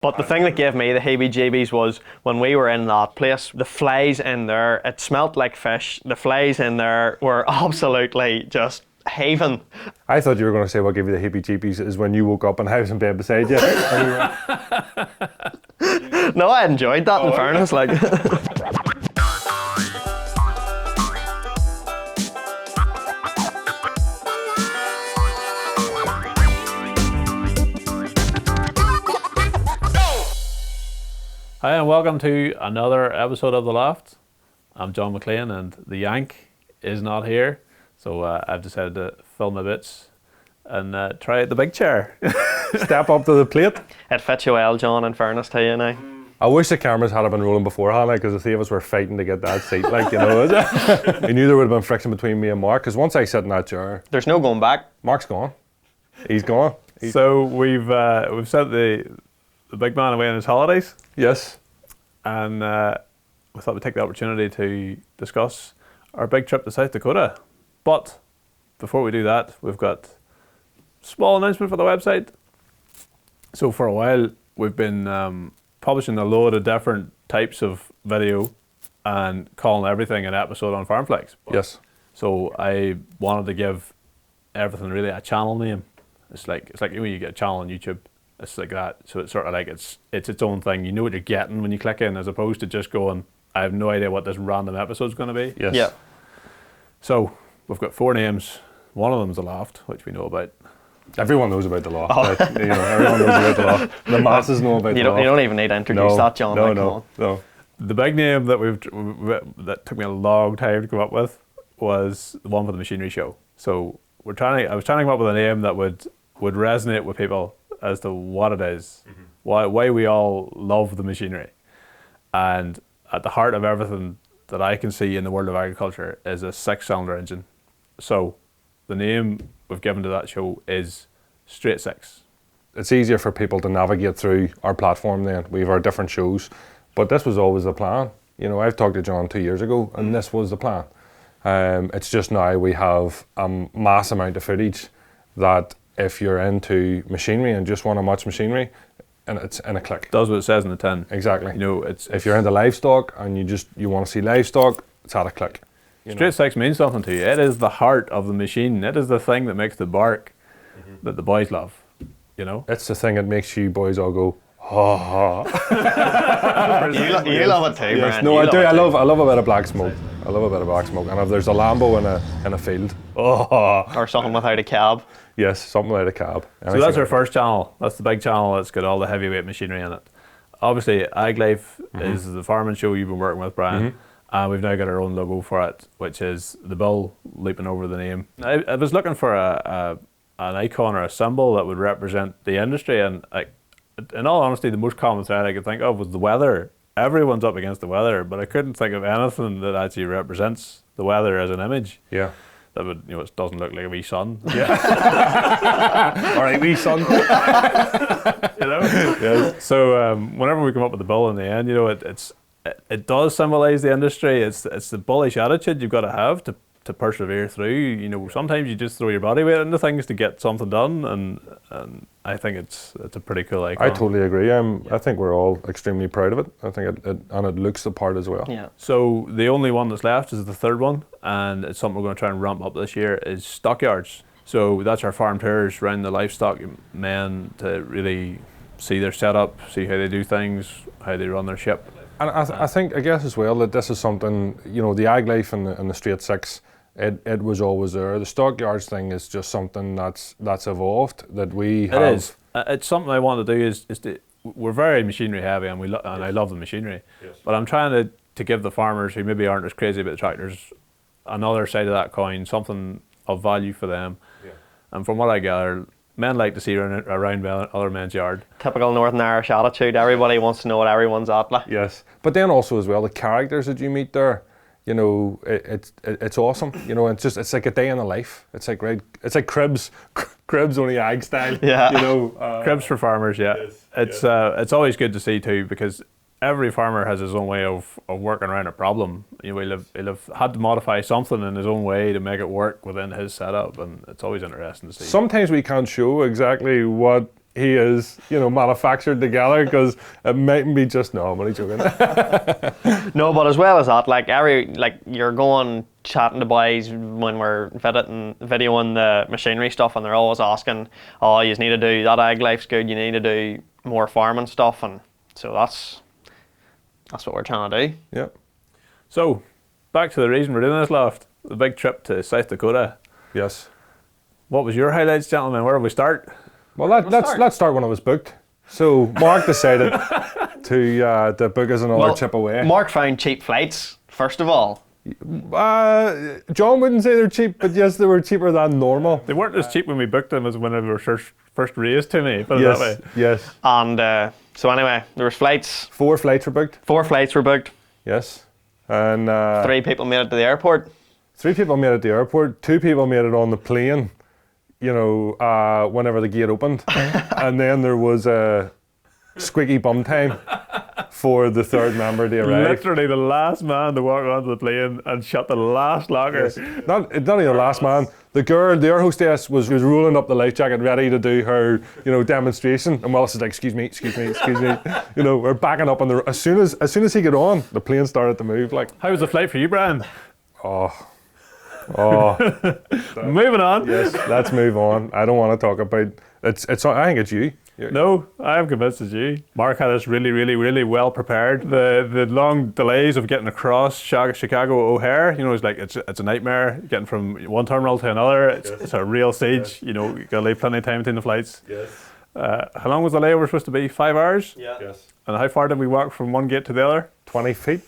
But the thing that gave me the heebie-jeebies was when we were in that place, the flies in there, it smelt like fish. The flies in there were absolutely just heaving. I thought you were going to say what gave you the heebie-jeebies is when you woke up and I was in bed beside you. No, I enjoyed that in fairness. Like. Hi and welcome to another episode of The Loft. I'm John McLean and the Yank is not here, so I've decided to fill my bits and try out the big chair. Step up to the plate. It fits you well, John, in fairness to you now. I wish the cameras had been rolling beforehand, because the three of us were fighting to get that seat, like, you know. I knew there would have been friction between me and Mark, because once I sit in that chair, There's no going back. Mark's gone. He's gone. So we've sent the big man away on his holidays. Yes. And we thought we'd take the opportunity to discuss our big trip to South Dakota. But before we do that, we've got a small announcement for the website. So for a while, we've been publishing a load of different types of video and calling everything an episode on FarmFLiX. Yes. So I wanted to give everything really a channel name. It's like when you get a channel on YouTube. It's like that. So it's sort of like it's its own thing. You know what you're getting when you click in, as opposed to just going, I have no idea what this random episode's going to be. Yes. Yeah. So we've got 4 names. One of them is the Loft, which we know about. Everyone knows about the Loft. But, you know, everyone knows about the Loft. The masses know about the Loft. You don't even need to introduce that, John. No, like, no. The big name that that took me a long time to come up with was the one for the machinery show. So I was trying to come up with a name that would resonate with people as to what it is, why we all love the machinery. And at the heart of everything that I can see in the world of agriculture is a 6-cylinder engine. So the name we've given to that show is Straight 6. It's easier for people to navigate through our platform then. We have our different shows, but this was always the plan. You know, I've talked to John 2 years ago and this was the plan. It's just now we have a mass amount of footage that if you're into machinery and just want to watch machinery, and it's in a click. Does what it says in the tin. Exactly. You know, if you're into livestock and you want to see livestock, it's at a click. Straight 6 means something to you. It is the heart of the machine. It is the thing that makes the bark that the boys love. You know, it's the thing that makes you boys all go, ha ha. You love it too, yes, man. no, I do. I love a bit of black smoke. I love a bit of black smoke. And if there's a Lambo in a field, or something without a cab. Yes, something like a cab. So that's our first channel. That's the big channel that's got all the heavyweight machinery in it. Obviously, AgLife is the farming show you've been working with, Brian. And we've now got our own logo for it, which is the bull leaping over the name. I was looking for an icon or a symbol that would represent the industry, and in all honesty, the most common thread I could think of was the weather. Everyone's up against the weather, but I couldn't think of anything that actually represents the weather as an image. Yeah. That would, it doesn't look like a wee sun. Yeah. All right, wee sun. You know. Yes. So whenever we come up with the bull in the end, it does symbolise the industry. It's the bullish attitude you've got to have to persevere through. You know, sometimes you just throw your body weight into things to get something done, and I think it's a pretty cool icon. I totally agree. I think we're all extremely proud of it. I think it looks the part as well. Yeah. So the only one that's left is the third one, and it's something we're going to try and ramp up this year, is stockyards. So that's our farm tours around the livestock men to really see their setup, see how they do things, how they run their ship. And I think, I guess as well, that this is something, you know, the AgLife and the Straight 6, it was always there. The stockyards thing is just something that's evolved, that we have. It is. It's something I want to do is we're very machinery heavy, and and I love the machinery. Yes. But I'm trying to give the farmers who maybe aren't as crazy about the tractors another side of that coin, something of value for them. Yeah. And from what I gather, men like to see around other men's yard. Typical Northern Irish attitude. Everybody wants to know what everyone's at. Like. Yes. But then also as well, the characters that you meet there, you know, it's awesome. You know, it's like a day in the life. It's like Cribs only ag style. Yeah. You know, Cribs for farmers. Yeah. Yes, it's always good to see too, because every farmer has his own way of working around a problem. You know, he'll have had to modify something in his own way to make it work within his setup, and it's always interesting to see. Sometimes we can't show exactly what he is, manufactured together, because it mightn't be just, no, I'm only joking. No, but as well as that, like you're going chatting to boys when we're videoing the machinery stuff, and they're always asking, "Oh, you need to do that egg life's good. You need to do more farming stuff," and so that's what we're trying to do. Yep. So, back to the reason we're doing this, Loft. The big trip to South Dakota. Yes. What was your highlights, gentlemen? Where do we start? Well, let's start when it was booked. So Mark decided to book us another trip away. Mark found cheap flights first of all. John wouldn't say they're cheap, but yes, they were cheaper than normal. They weren't as cheap when we booked them as when they were first raised to me, put it Yes, that way. yes. And so anyway, there was flights. 4 flights were booked. 4 flights were booked. Yes. And 3 people made it to the airport. 3 people made it at the airport. 2 people made it on the plane, whenever the gate opened. And then there was a squeaky bum time for the 3rd member to arrive. Literally the last man to walk onto the plane and shut the last locker. Yes. Not only the last man. The girl, the air hostess, was rolling up the life jacket, ready to do her, demonstration. And Wallace is like, excuse me. We're backing up on the. As soon as he got on, the plane started to move. Like, How was the flight for you, Brian? oh. Moving on. Yes, let's move on. I don't want to talk about it's. I think it's you. No, I am convinced it's you. Mark had us really, really, really well prepared. The long delays of getting across Chicago O'Hare, it's a nightmare getting from one terminal to another. It's a real siege. You gotta leave plenty of time between the flights. Yes. How long was the layover supposed to be? 5 hours? Yeah. Yes. And how far did we walk from one gate to the other? 20 feet.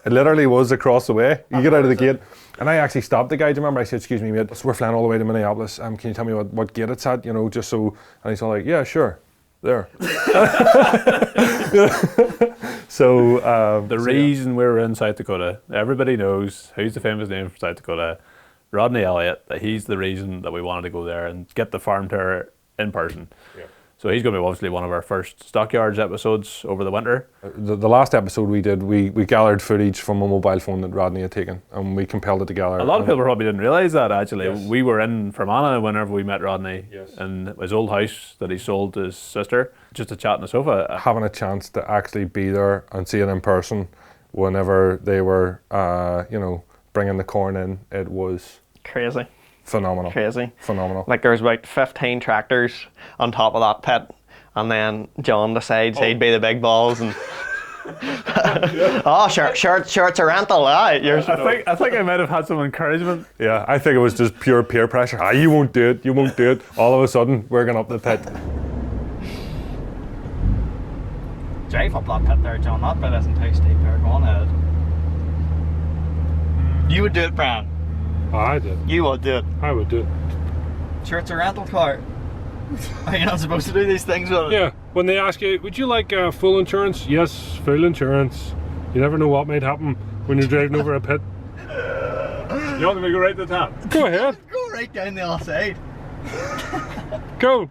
It literally was across the way. You get out of the gate. And I actually stopped the guy. Do you remember? I said, excuse me, mate, so we're flying all the way to Minneapolis. Can you tell me what gate it's at, just so... And he's all like, yeah, sure. There. The reason we were in South Dakota, everybody knows who's the famous name from South Dakota, Rodney Elliott, that he's the reason that we wanted to go there and get the farm tour in person. Yeah. So he's going to be obviously one of our first Stockyards episodes over the winter. The last episode we did, we gathered footage from a mobile phone that Rodney had taken, and we compiled it together. A lot of people probably didn't realise that, actually. Yes. We were in Fermanagh whenever we met Rodney, Yes. in his old house that he sold to his sister, just to chat on the sofa. Having a chance to actually be there and see it in person whenever they were, bringing the corn in, it was Crazy. phenomenal. Phenomenal. Like there's about 15 tractors on top of that pit, and then John decides he'd be the big balls and shirts are rental. I think I might have had some encouragement. Yeah, I think it was just pure peer pressure. You won't do it. All of a sudden, we're going up the pit. Drive up that pit there, John. That bit isn't too steep there. Go on ahead. You would do it, Brian. I did. You would do it. I would do it. Sure, it's a rental car. Are you not supposed to do these things with it? Yeah, when they ask you, would you like full insurance? Yes, full insurance. You never know what might happen when you're driving over a pit. You want me to go right to the top? Go ahead. Go right down the other side. Go.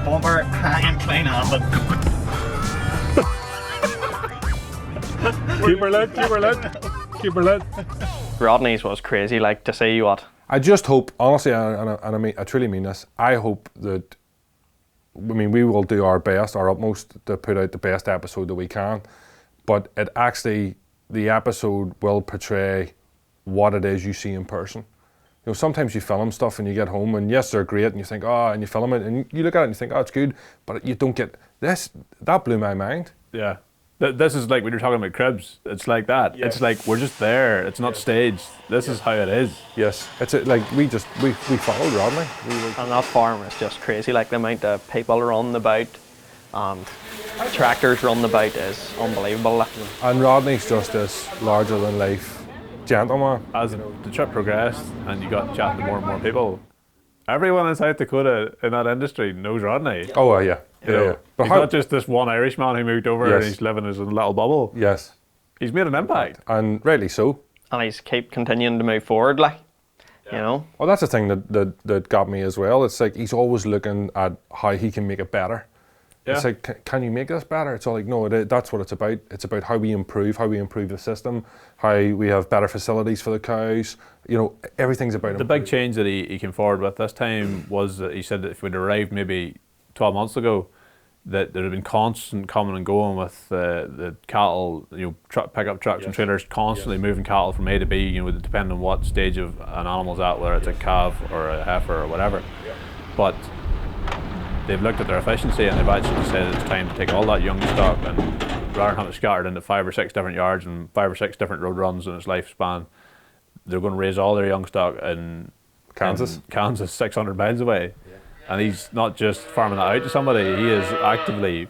Bumper hanging clean handed. Keep her lit. Rodney's was crazy, like to see what. I just hope, honestly, I truly mean this, I hope that, we will do our best, our utmost to put out the best episode that we can, but the episode will portray what it is you see in person. Sometimes you film stuff and you get home and yes, they're great and you think, and you film it and you look at it and you think, it's good, but you don't get this. That blew my mind. Yeah. This is like when you're talking about cribs. It's like that. Yes. It's like we're just there. It's not staged. This is how it is. Yes, we followed Rodney. And that farm is just crazy, like the amount of people run about and tractors run about is unbelievable. Like. And Rodney's just this larger than life gentleman. As the trip progressed and you got chatting to more and more people, everyone in South Dakota in that industry knows Rodney. Oh, yeah. Yeah. But he's not just this one Irishman who moved over Yes. and he's living in his little bubble. Yes. He's made an impact. And rightly so. And he's continuing to move forward, like, you know. Well, that's the thing that got me as well. It's like he's always looking at how he can make it better. Yeah. It's like, can you make this better? It's all like, no, that's what it's about. It's about how we improve the system, how we have better facilities for the cows. You know, everything's about The big change that he came forward with this time was that he said that if we'd arrived maybe 12 months ago, that there had been constant coming and going with the cattle, you know, pickup trucks and trailers constantly moving cattle from A to B, you know, depending on what stage of an animal's at, whether it's a calf or a heifer or whatever. But they've looked at their efficiency and they've actually said it's time to take all that young stock and rather than have it scattered into 5 or 6 different yards and 5 or 6 different road runs in its lifespan, they're going to raise all their young stock in Kansas 600 miles away. And he's not just farming that out to somebody, he is actively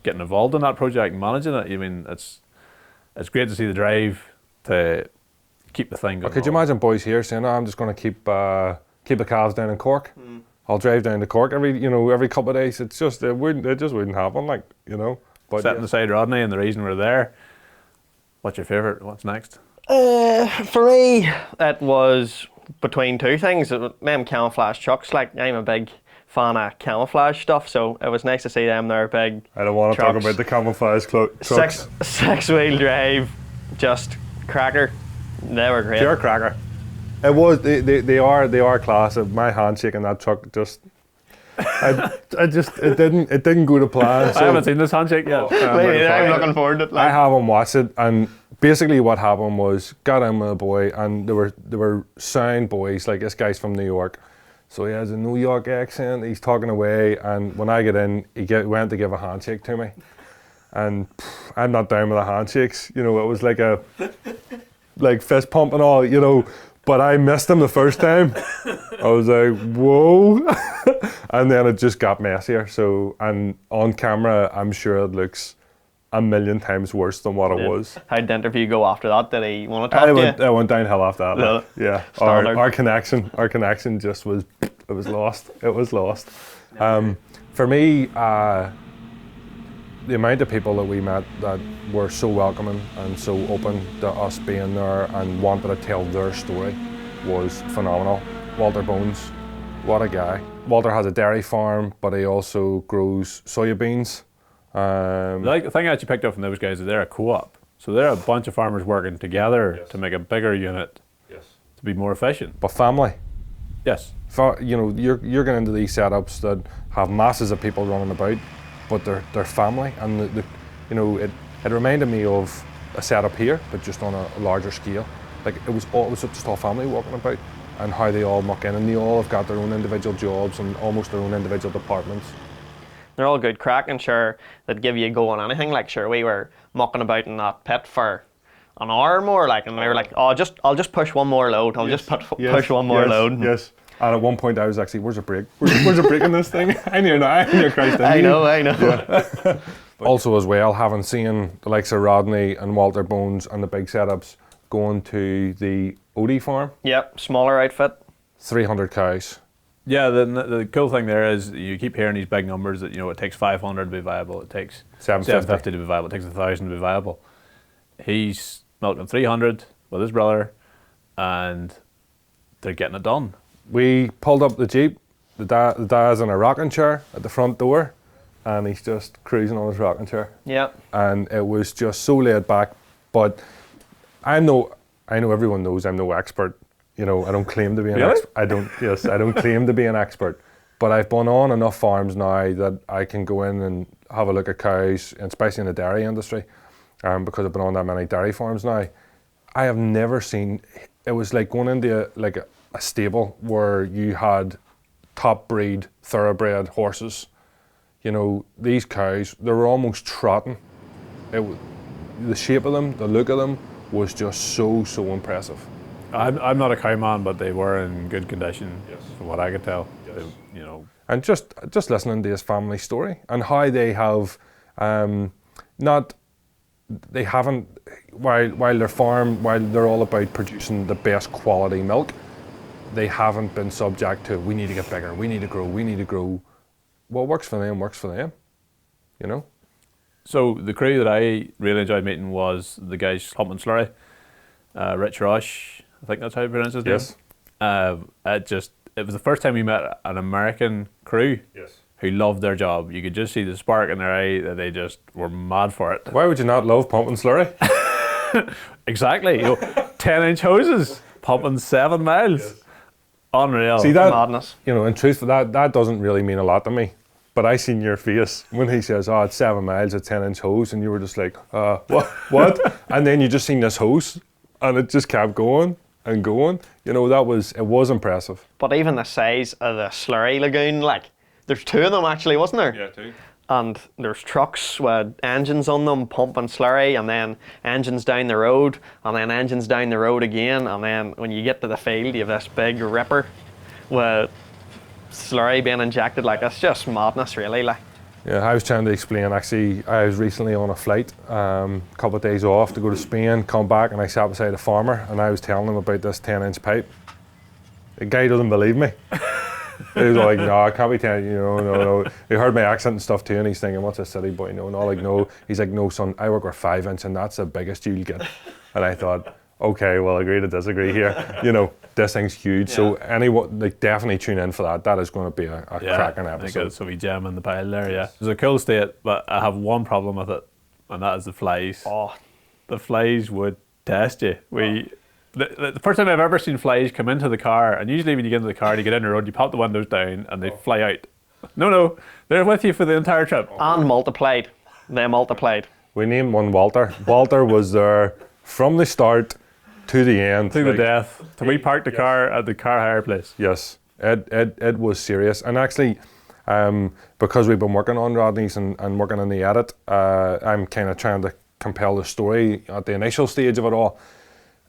getting involved in that project and managing it. I mean, it's great to see the drive to keep the thing going. Could you imagine boys here saying, "Oh, I'm just going to keep the calves down in Cork. I'll drive down to Cork every couple of days." It's just it just wouldn't happen, like, you know. But setting aside Rodney and the reason we're there, what's your favourite? What's next? For me, it was between two things. Them camouflage trucks, like, I'm a big fan of camouflage stuff, so it was nice to see them there, big I don't want to trucks. talk about the camouflage trucks. Six-wheel drive, just cracker. They were great. Pure cracker. It was. They are class. My handshake in that truck just. It didn't go to plan. So I haven't seen this handshake yet. I'm looking forward to it. I haven't watched it, and basically what happened was got in with a boy, and they were sound boys. Like, this guy's from New York, so he has a New York accent. He's talking away, and when I get in, went to give a handshake to me, and I'm not down with the handshakes. You know, it was like fist pump and all. You know. But I missed him the first time. I was like, whoa. And then it just got messier. So, and on camera, I'm sure it looks a million times worse than what it was. How did the interview go after that? Did he want to talk to you? I went downhill after that. No. Yeah. Standard. Our connection just was, it was lost. It was lost. For me, the amount of people that we met that were so welcoming and so open to us being there and wanted to tell their story was phenomenal. Walter Bones, what a guy. Walter has a dairy farm, but he also grows soybeans. The thing I actually picked up from those guys is they're a co-op. So they're a bunch of farmers working together to make a bigger unit to be more efficient. But family. Yes. You know, you're getting into these setups that have masses of people running about, but they're family, and it reminded me of a setup here, but just on a larger scale. Like, it was just all family walking about, and how they all muck in, and they all have got their own individual jobs and almost their own individual departments. They're all good crack, and sure, they'd give you a go on anything. Like, sure, we were mucking about in that pit for an hour or more, like, and we were like, oh, I'll just push one more load. I'll just push one more load. Yes. And at one point I was actually, where's a brake? Where's a brake in this thing? I knew Christ. I know. Yeah. Also as well, having seen the likes of Rodney and Walter Bones and the big setups going to the Odie farm. Yep, smaller outfit. 300 cows. Yeah, the cool thing there is you keep hearing these big numbers that, you know, it takes 500 to be viable, it takes 750 to be viable, it takes 1,000 to be viable. He's milking 300 with his brother, and they're getting it done. We pulled up the Jeep, the dad's in a rocking chair at the front door, and he's just cruising on his rocking chair. Yep. And it was just so laid back, but I know everyone knows I'm no expert. You know, I don't claim to be an expert. I don't claim to be an expert, but I've been on enough farms now that I can go in and have a look at cows, and especially in the dairy industry, because I've been on that many dairy farms now. I have never seen, it was like going into a stable where you had top breed thoroughbred horses. You know, these cows, they were almost trotting. The shape of them, the look of them was just so impressive. I'm not a cow man, but they were in good condition, from what I could tell. Yes. They, you know, and just listening to his family story and how they have while their farm, while they're all about producing the best quality milk, they haven't been subject to, we need to get bigger, we need to grow. What works for them, you know? So the crew that I really enjoyed meeting was the guys humping slurry. Rich Rush, I think that's how you pronounce his name. Yes. It was the first time we met an American crew. Yes. who loved their job. You could just see the spark in their eye that they just were mad for it. Why would you not love pumping slurry? Exactly. 10-inch hoses, pumping 7 miles. Unreal. See that? Madness. In truth, that doesn't really mean a lot to me. But I seen your face when he says, "Oh, it's 7 miles, a 10-inch hose," and you were just like, what? And then you just seen this hose, and it just kept going and going. It was impressive. But even the size of the slurry lagoon, like, there's 2 of them actually, wasn't there? Yeah, too. And there's trucks with engines on them pumping slurry, and then engines down the road, and then engines down the road again, and then when you get to the field, you have this big ripper with slurry being injected. Like, it's just madness, really. Like. Yeah, I was trying to explain. Actually, I was recently on a flight, a couple of days off to go to Spain, come back, and I sat beside a farmer, and I was telling him about this 10-inch pipe. The guy doesn't believe me. He was like, "No, I can't be 10, no." He heard my accent and stuff too, and he's thinking, "What's a city boy?" No, no. He's like, "No, son, I work with 5-inch, and that's the biggest you'll get." And I thought, okay, well, agree to disagree here. This thing's huge. So anyone, definitely tune in for that. That is going to be a cracking episode. I think it's a wee gem in the pile there, yeah. It's a cool state, but I have one problem with it, and that is the flies. Oh. The flies would test you. The first time I've ever seen flies come into the car, and usually when you get into the car and you get in the road, you pop the windows down and they fly out. No, they're with you for the entire trip. And multiplied. They multiplied. We named one Walter. Walter was there from the start to the end. To the death. We parked the car at the car hire place. Yes, it was serious. And actually, because we've been working on Rodney's and working on the edit, I'm kind of trying to compel the story at the initial stage of it all.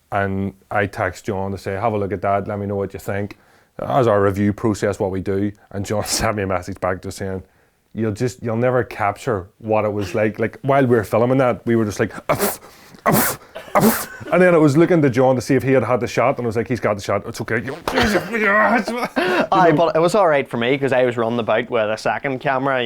And I text John to say, "Have a look at that, let me know what you think." As our review process, what we do, and John sent me a message back just saying, you'll never capture what it was like. Like, while we were filming that, we were just like, and then it was looking to John to see if he had the shot, and I was like, "He's got the shot, it's okay." Aye, but it was all right for me because I was running about with a second camera,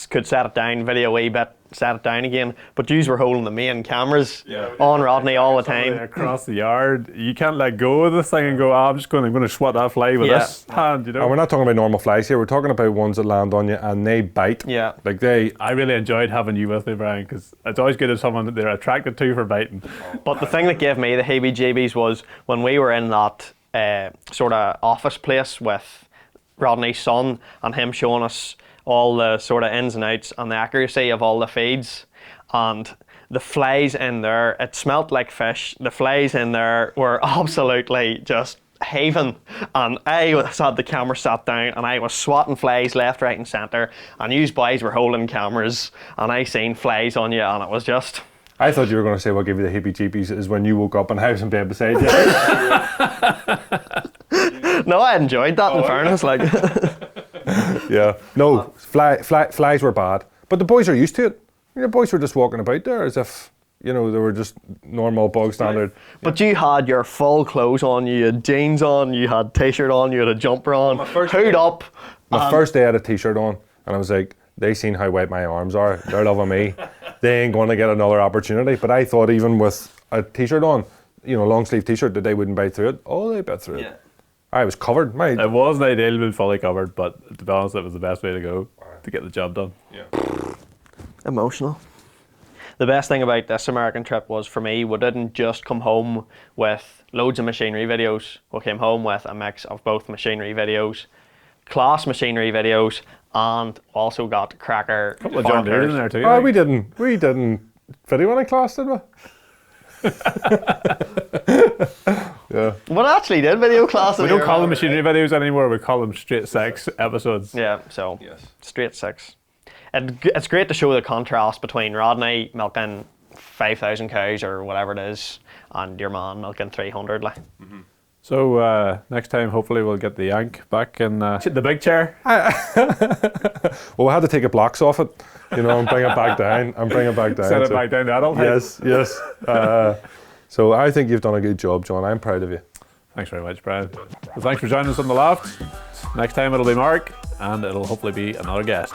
could set it down, video a wee bit, set it down again. But yous were holding the main cameras on Rodney all the time. Across the yard, you can't let go of this thing and go, I'm going to swat that fly with this hand, And we're not talking about normal flies here. We're talking about ones that land on you and they bite. Yeah. Like I really enjoyed having you with me, Brian, because it's always good if someone that they're attracted to for biting. But the thing that gave me the heebie-jeebies was when we were in that sort of office place with Rodney's son and him showing us all the sort of ins and outs and the accuracy of all the feeds, and the flies in there, it smelt like fish. The flies in there were absolutely just haven, and I had the camera sat down and I was swatting flies left, right and centre, and you boys were holding cameras and I seen flies on you, and it was just... I thought you were going to say what gave you the heebie-jeebies is when you woke up and I was in bed beside you. No, I enjoyed that in fairness. Like, yeah. No, flies were bad. But the boys are used to it. The boys were just walking about there as if, they were just normal bog standard. But you had your full clothes on, you had jeans on, you had t-shirt on, you had a jumper on, hood up. My first day I had a t-shirt on and I was like, they seen how white my arms are. They're loving me. They ain't going to get another opportunity. But I thought even with a t-shirt on, long sleeve t-shirt, that they wouldn't bite through it. Oh, they bit through it. I was covered. It wasn't ideal to be fully covered, but to be honest, it was the best way to go to get the job done. Yeah. Emotional. The best thing about this American trip was, for me, we didn't just come home with loads of machinery videos. We came home with a mix of both machinery videos, class machinery videos, and also got cracker. A couple of John Deere in there too. Oh, we didn't video in a class, did we? Yeah. But actually did video class. We don't call them machinery videos anymore. We call them straight sex episodes. Yeah, so straight six. It's great to show the contrast between Rodney milking 5,000 cows or whatever it is, and your man milking 300. Like. Mm-hmm. So next time, hopefully, we'll get the yank back in the big chair. Well, we had to take the blocks off it, and bring it back down. Set it back down to adult height. Yes. So I think you've done a good job, John. I'm proud of you. Thanks very much, Brian. Well, thanks for joining us on the Loft. Next time it'll be Mark, and it'll hopefully be another guest.